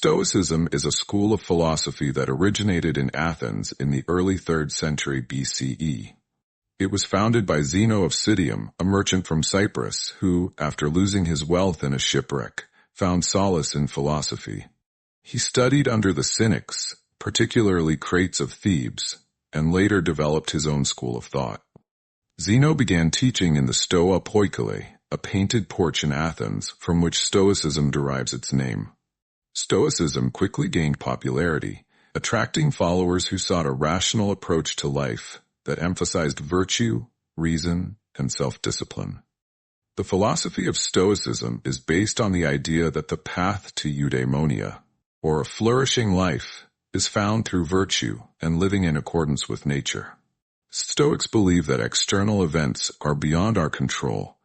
Stoicism is a school of philosophy that originated in Athens in the early 3rd century BCE. It was founded by Zeno of Citium, a merchant from Cyprus, who, after losing his wealth in a shipwreck, found solace in philosophy. He studied under the Cynics, particularly Crates of Thebes, and later developed his own school of thought. Zeno began teaching in the Stoa Poikile, a painted porch in Athens from which Stoicism derives its name. Stoicism quickly gained popularity, attracting followers who sought a rational approach to life that emphasized virtue, reason, and self-discipline. The philosophy of Stoicism is based on the idea that the path to eudaimonia, or a flourishing life, is found through virtue and living in accordance with nature. Stoics believe that external events are beyond our control,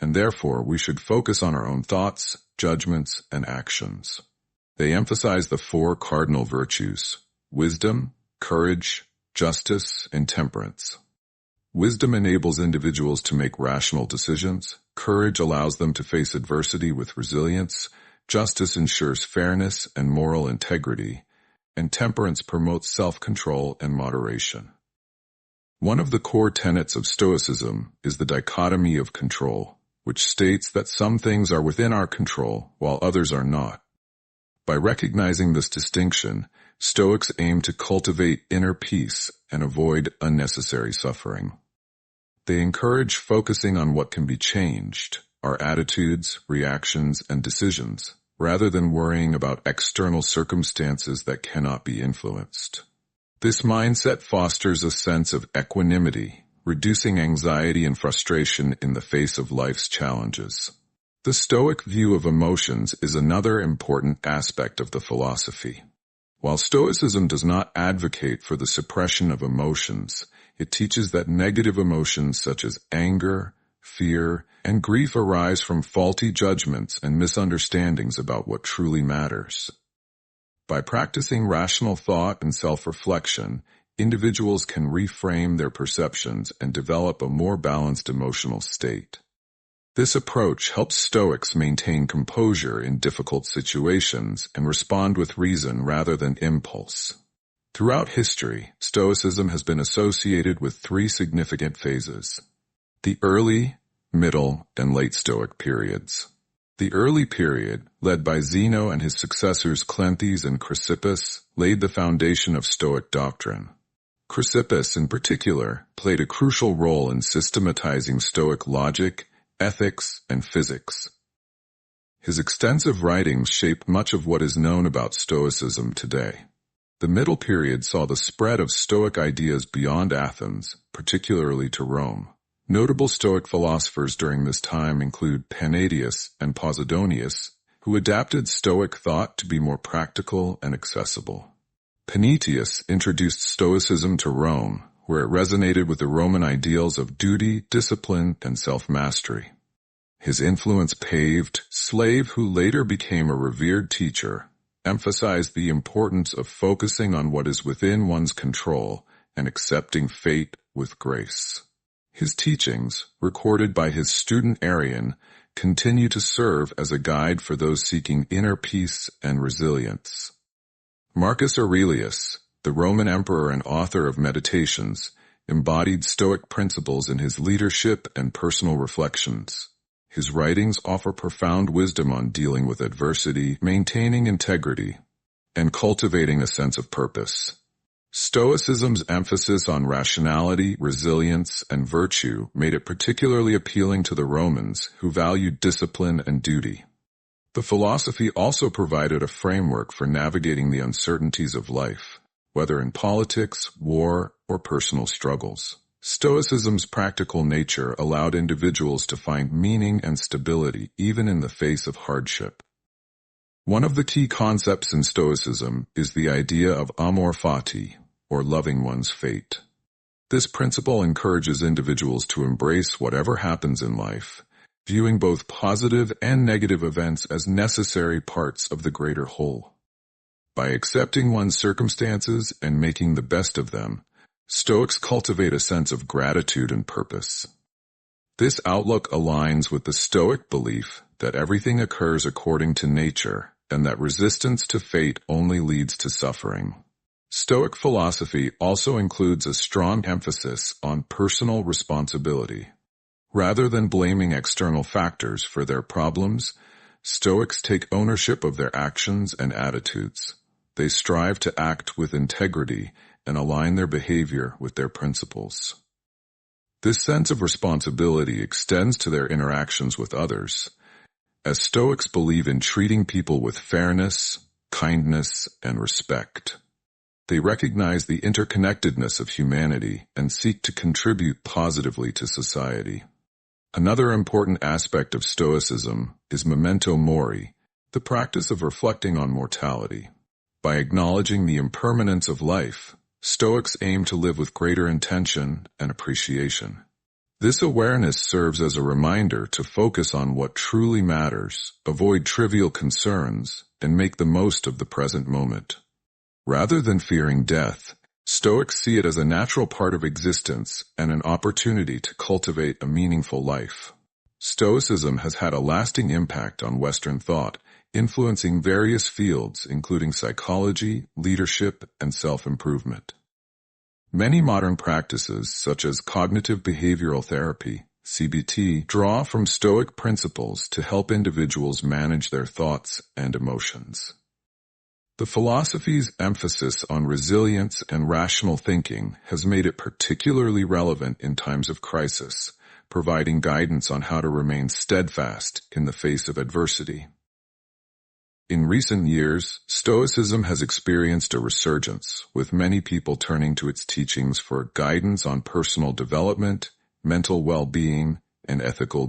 and therefore we should focus on our own thoughts, judgments, and actions. They emphasize the 4 cardinal virtues: wisdom, courage, justice, and temperance. Wisdom enables individuals to make rational decisions, courage allows them to face adversity with resilience, justice ensures fairness and moral integrity, and temperance promotes self-control and moderation. One of the core tenets of Stoicism is the dichotomy of control, which states that some things are within our control while others are not. By recognizing this distinction, Stoics aim to cultivate inner peace and avoid unnecessary suffering. They encourage focusing on what can be changed, our attitudes, reactions, and decisions, rather than worrying about external circumstances that cannot be influenced. This mindset fosters a sense of equanimity, reducing anxiety and frustration in the face of life's challenges. The Stoic view of emotions is another important aspect of the philosophy. While Stoicism does not advocate for the suppression of emotions, it teaches that negative emotions such as anger, fear, and grief arise from faulty judgments and misunderstandings about what truly matters. By practicing rational thought and self-reflection, individuals can reframe their perceptions and develop a more balanced emotional state. This approach helps Stoics maintain composure in difficult situations and respond with reason rather than impulse. Throughout history, Stoicism has been associated with 3 significant phases: the early, middle, and late Stoic periods. The early period, led by Zeno and his successors Cleanthes and Chrysippus, laid the foundation of Stoic doctrine. Chrysippus, in particular, played a crucial role in systematizing Stoic logic, ethics, and physics. His extensive writings shaped much of what is known about Stoicism today. The middle period saw the spread of Stoic ideas beyond Athens, particularly to Rome. Notable Stoic philosophers during this time include Palladius and Posidonius, who adapted Stoic thought to be more practical and accessible. Palladius introduced Stoicism to Rome, where it resonated with the Roman ideals of duty, discipline, and self-mastery. His influence paved, Slave, who later became a revered teacher, emphasized the importance of focusing on what is within one's control and accepting fate with grace. His teachings, recorded by his student Arrian, continue to serve as a guide for those seeking inner peace and resilience. Marcus Aurelius, the Roman emperor and author of Meditations, embodied Stoic principles in his leadership and personal reflections. His writings offer profound wisdom on dealing with adversity, maintaining integrity, and cultivating a sense of purpose. Stoicism's emphasis on rationality, resilience, and virtue made it particularly appealing to the Romans, who valued discipline and duty. The philosophy also provided a framework for navigating the uncertainties of life, whether in politics, war, or personal struggles. Stoicism's practical nature allowed individuals to find meaning and stability even in the face of hardship. One of the key concepts in Stoicism is the idea of amor fati, or loving one's fate. This principle encourages individuals to embrace whatever happens in life, viewing both positive and negative events as necessary parts of the greater whole. By accepting one's circumstances and making the best of them, Stoics cultivate a sense of gratitude and purpose. This outlook aligns with the Stoic belief that everything occurs according to nature and that resistance to fate only leads to suffering. Stoic philosophy also includes a strong emphasis on personal responsibility. Rather than blaming external factors for their problems, Stoics take ownership of their actions and attitudes. They strive to act with integrity and align their behavior with their principles. This sense of responsibility extends to their interactions with others, as Stoics believe in treating people with fairness, kindness, and respect. They recognize the interconnectedness of humanity and seek to contribute positively to society. Another important aspect of Stoicism is memento mori, the practice of reflecting on mortality. By acknowledging the impermanence of life, Stoics aim to live with greater intention and appreciation. This awareness serves as a reminder to focus on what truly matters, avoid trivial concerns, and make the most of the present moment. Rather than fearing death, Stoics see it as a natural part of existence and an opportunity to cultivate a meaningful life. Stoicism has had a lasting impact on Western thought, influencing various fields including psychology, leadership, and self-improvement. Many modern practices, such as cognitive behavioral therapy, CBT, draw from Stoic principles to help individuals manage their thoughts and emotions. The philosophy's emphasis on resilience and rational thinking has made it particularly relevant in times of crisis, providing guidance on how to remain steadfast in the face of adversity. In recent years, Stoicism has experienced a resurgence, with many people turning to its teachings for guidance on personal development, mental well-being, and ethical